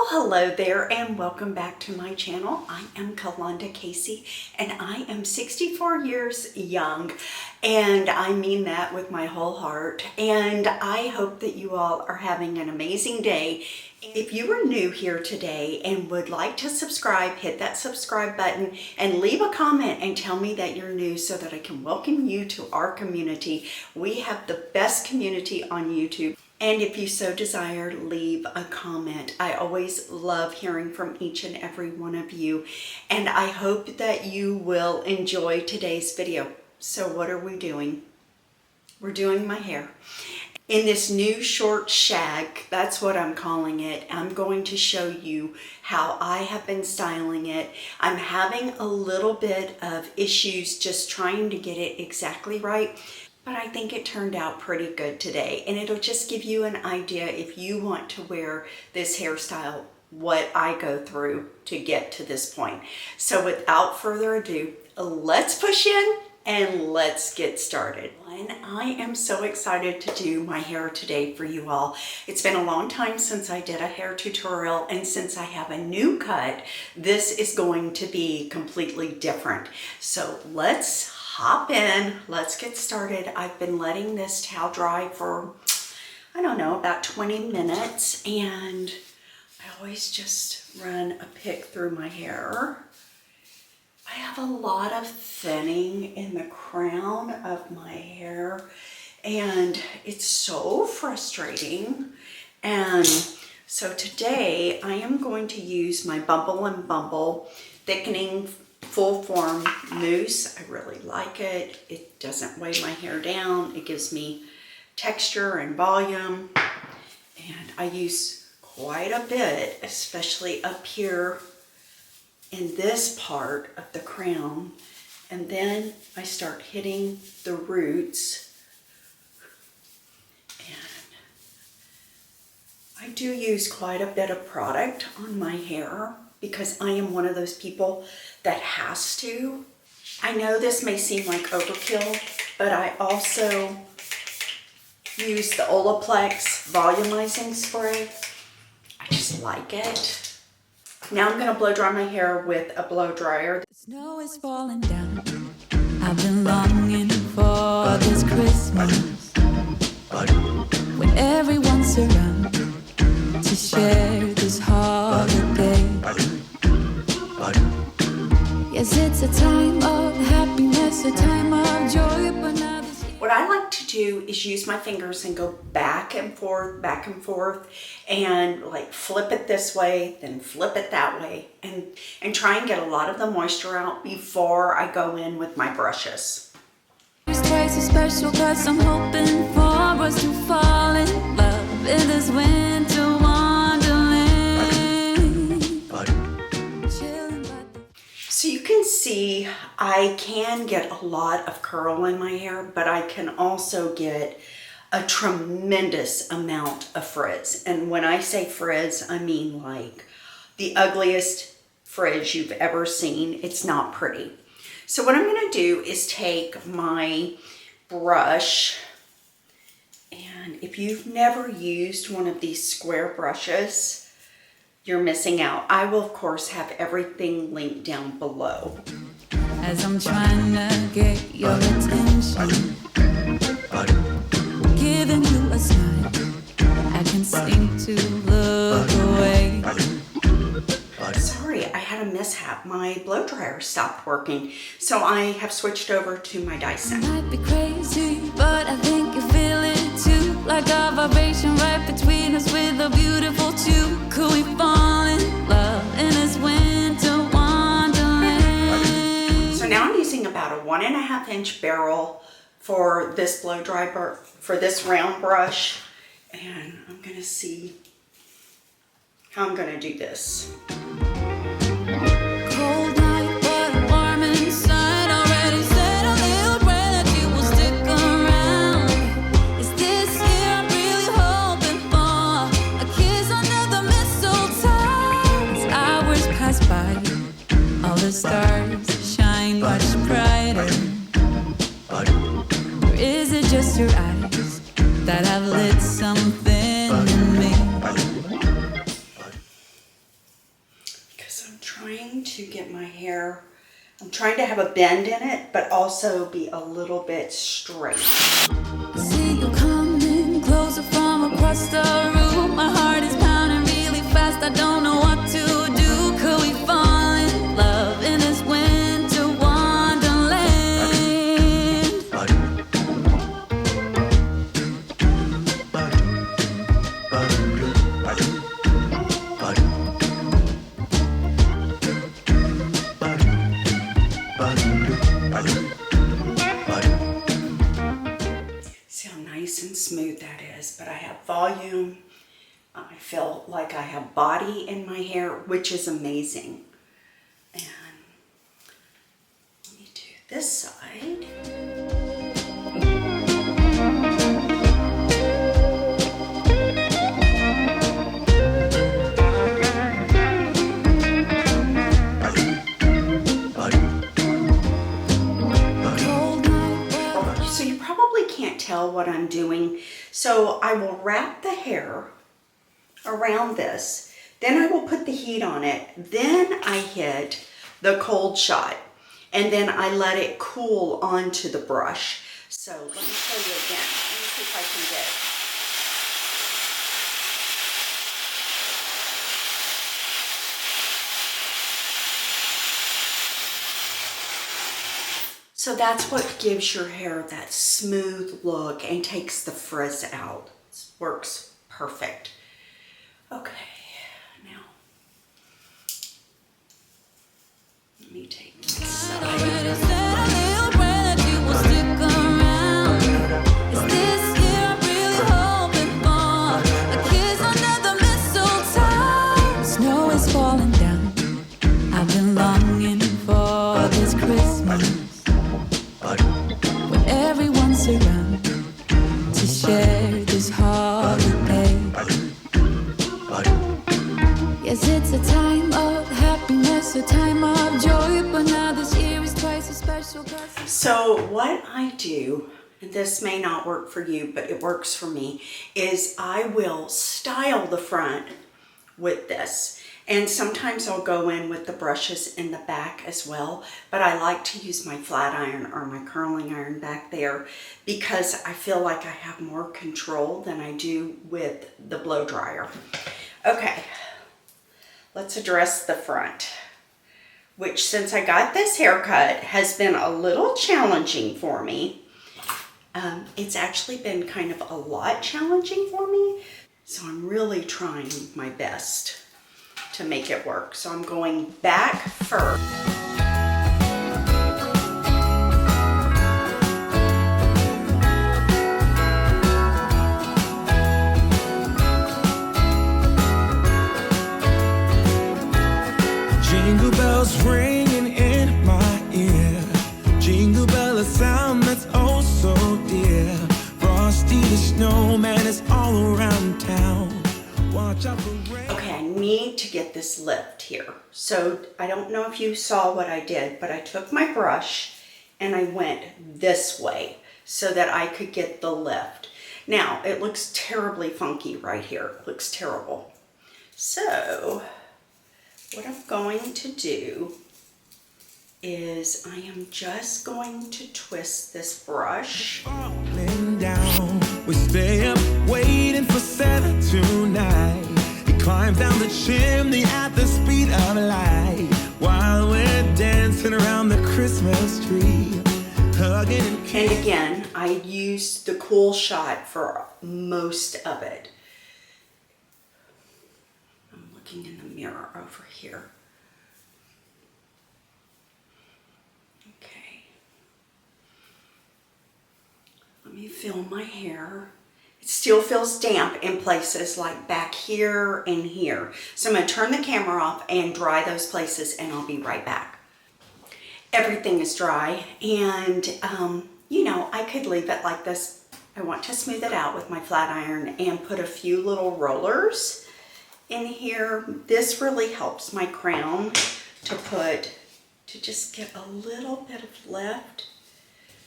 Well, hello there and welcome back to my channel. I am Kalonda Casey and I am 64 years young, and I mean that with my whole heart, and I hope that you all are having an amazing day. If you are new here today and would like to subscribe, hit that subscribe button and leave a comment and tell me that you're new so that I can welcome you to our community. We have the best community on YouTube. And if you so desire, leave a comment. I always love hearing from each and every one of you. And I hope that you will enjoy today's video. So what are we doing? We're doing my hair. In this new short shag, that's what I'm calling it, I'm going to show you how I have been styling it. I'm having a little bit of issues just trying to get it exactly right, but I think it turned out pretty good today, and it'll just give you an idea if you want to wear this hairstyle, what I go through to get to this point. So without further ado, let's push in and let's get started. And I am so excited to do my hair today for you all. It's been a long time since I did a hair tutorial, and since I have a new cut, this is going to be completely different. So let's hop in, let's get started. I've been letting this towel dry for, I don't know, about 20 minutes, and I always just run a pick through my hair. I have a lot of thinning in the crown of my hair, and it's so frustrating. And so today I am going to use my Bumble Thickening Full Form Mousse. I really like it. It doesn't weigh my hair down. It gives me texture and volume, and I use quite a bit, especially up here in this part of the crown, and then I start hitting the roots. And I do use quite a bit of product on my hair because I am one of those people that has to. I know this may seem like overkill, but I also use the Olaplex Volumizing spray. I just like it. Now I'm going to blow dry my hair with a blow dryer. The snow is falling down. I've been longing for this Christmas, when everyone's around to share this holiday. Yes, it's a time of happiness, a time of joy, but now this year. What I like to do is use my fingers and go back and forth, and like flip it this way, then flip it that way, and try and get a lot of the moisture out before I go in with my brushes. It's twice as special 'cause I'm hoping for us to fall in love in this winter wonderland. Chilling by the So you can see I can get a lot of curl in my hair, but I can also get a tremendous amount of frizz. And when I say frizz, I mean like the ugliest frizz you've ever seen. It's not pretty. So what I'm going to do is take my brush, and if you've never used one of these square brushes, you're missing out. I will of course have everything linked down below. as I'm trying to get your attention, giving you a smile, I can seem to look away. Sorry, I had a mishap. My blow dryer stopped working, so I have switched over to my Dyson. Might be crazy, but I think you feel it too. Like a vibration right between us with a beautiful two. Could we fall in love in this winter wonderland? So now I'm using about a 1.5 inch barrel for this blow dry for this round brush, and I'm gonna see how I'm gonna do this. Cold night, but warm inside. Already said a little prayer that you will stick around. Is this year I'm really hoping for a kiss under the mistletoe? As hours pass by, all the stars shine much brighter. Or is it just your eyes that have lit something in me? trying to get my hair, I'm trying to have a bend in it, but also be a little bit straight. See you coming closer from across the room. My heart is pounding really fast. I don't know what to do. Could we fall in love in this winter wonderland? See how nice and smooth that is, but I have volume. I feel like I have body in my hair, which is amazing. And let me do this side. So you probably can't tell what I'm doing. So I will wrap the hair around this. Then I will put the heat on it. Then I hit the cold shot. And then I let it cool onto the brush. So let me show you again. Let me see if I can get it. So that's what gives your hair that smooth look and takes the frizz out. It works perfect. Okay, now let me take this side. Already said a little prayer that you will stick around. Is this year I'm really hoping for a kiss under the mistletoe? Snow is falling down. I've been longing for this Christmas when everyone's around to share this holiday. Yes, it's a time of happiness, a time of joy, but now this year is twice as special. So what I do, and this may not work for you, but it works for me, is I will style the front with this. And sometimes I'll go in with the brushes in the back as well, but I like to use my flat iron or my curling iron back there because I feel like I have more control than I do with the blow dryer. Okay, let's address the front, which since I got this haircut has been a little challenging for me. It's actually been kind of a lot challenging for me, so I'm really trying my best to make it work. So I'm going back first. Jingle bells ringing in my ear. Jingle bell, a sound that's oh so dear. Frosty the snowman is all around town. Watch out for rain. Okay, I need to get this lift here. So I don't know if you saw what I did, but I took my brush and I went this way so that I could get the lift. Now, it looks terribly funky right here. It looks terrible. So what I'm going to do is I am just going to twist this brush. Falling down. We stay up waiting for Santa tonight. He climbs down the chimney at the speed of light while we're dancing around the Christmas tree, hugging and And kissing. again, I used the cool shot for most of it. I'm looking in the mirror over here. Okay. Let me feel my hair. It still feels damp in places like back here and here. So I'm going to turn the camera off and dry those places and I'll be right back. Everything is dry and you know, I could leave it like this. I want to smooth it out with my flat iron and put a few little rollers in here. This really helps my crown to just get a little bit of lift.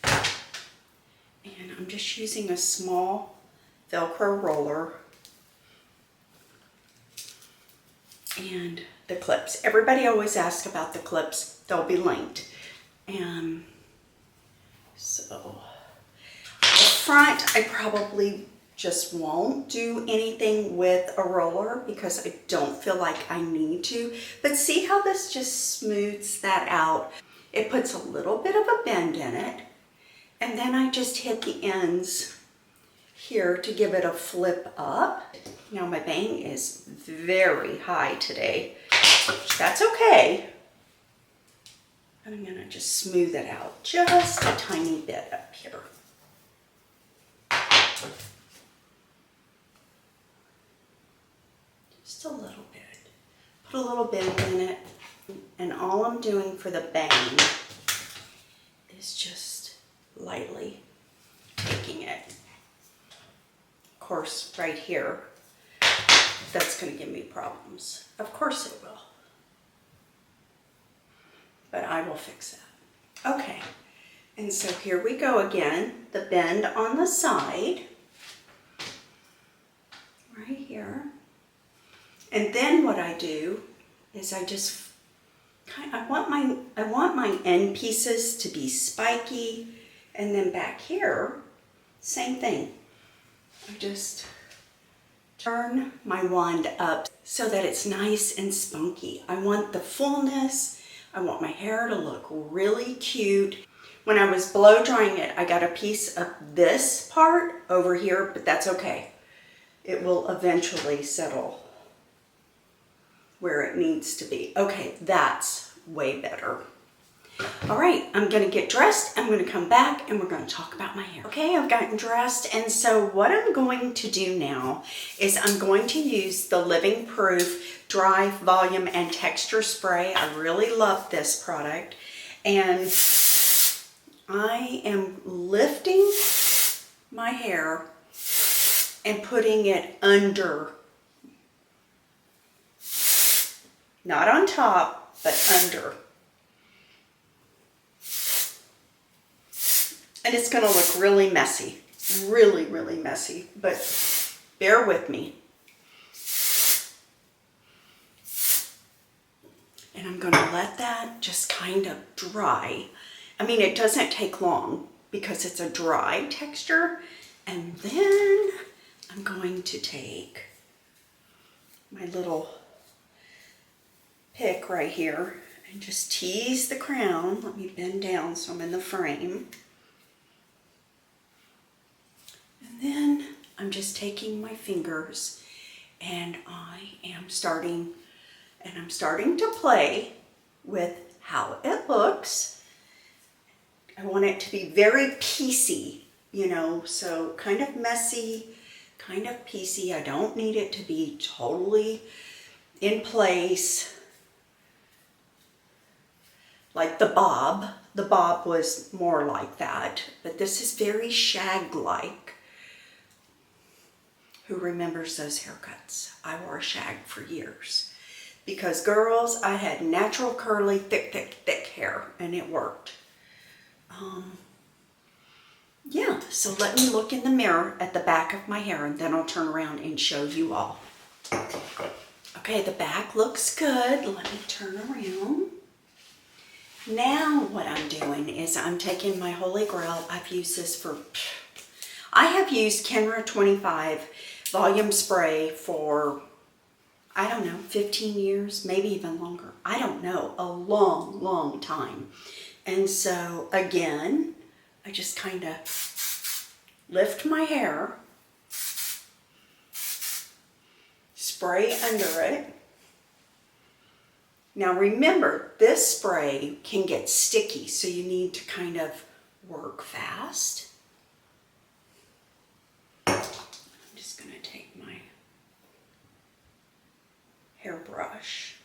And I'm just using a small Velcro roller. and the clips. Everybody always asks about the clips. They'll be linked. And so the front, I probably just won't do anything with a roller because I don't feel like I need to. But see how this just smooths that out? It puts a little bit of a bend in it. And then I just hit the ends here to give it a flip up. Now my bang is very high today. That's okay. I'm gonna just smooth it out just a tiny bit up here. Just a little bit. Put a little bend in it. And all I'm doing for the bang is just lightly taking it. Of course, right here, that's going to give me problems. Of course it will. But I will fix that. Okay, and so here we go again. The bend on the side, right here. And then what I do is I just I want my end pieces to be spiky, and then back here, same thing. I just turn my wand up so that it's nice and spunky. I want the fullness. I want my hair to look really cute. When I was blow drying it, I got a piece of this part over here, but that's okay. It will eventually settle where it needs to be. Okay, that's way better. All right, I'm gonna get dressed. I'm gonna come back and we're gonna talk about my hair. Okay, I've gotten dressed, and so what I'm going to do now is I'm going to use the Living Proof Dry Volume and Texture Spray. I really love this product, and I am lifting my hair and putting it under. Not on top, but under. And it's gonna look really messy, really, really messy, but bear with me. And I'm gonna let that just kind of dry. I mean, it doesn't take long because it's a dry texture. And then I'm going to take my little pick right here and just tease the crown. Let me bend down so I'm in the frame. And then I'm just taking my fingers and I'm starting to play with how it looks. I want it to be very piecey, you know, so kind of messy, kind of piecey. I don't need it to be totally in place. Like the bob. The bob was more like that, but this is very shag-like. Who remembers those haircuts? I wore a shag for years. Because girls, I had natural curly, thick hair, and it worked. Yeah, so let me look in the mirror at the back of my hair, and then I'll turn around and show you all. Okay, the back looks good. Let me turn around. Now what I'm doing is I'm taking my Holy Grail. I've used this for, I have used Kenra 25 volume spray for, I don't know, 15 years, maybe even longer. I don't know, a long, long time. And so again, I just kind of lift my hair, spray under it. Now remember, this spray can get sticky, so you need to kind of work fast. I'm just going to take my hairbrush.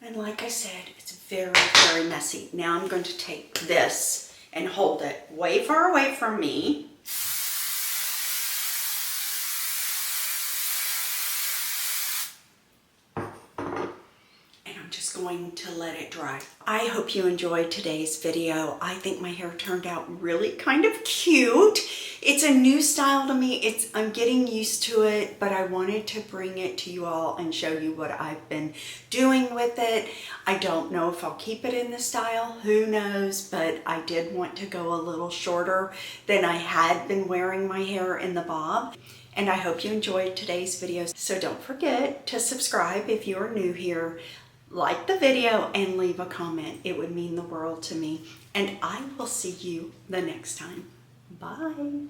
And like I said, it's very, very messy. Now I'm going to take this and hold it way far away from me. just going to let it dry. I hope you enjoyed today's video. I think my hair turned out really kind of cute. It's a new style to me. I'm getting used to it, but I wanted to bring it to you all and show you what I've been doing with it. I don't know if I'll keep it in this style, who knows, but I did want to go a little shorter than I had been wearing my hair in the bob. And I hope you enjoyed today's video. So don't forget to subscribe if you're new here, like the video, and leave a comment. It would mean the world to me. And I will see you the next time. Bye.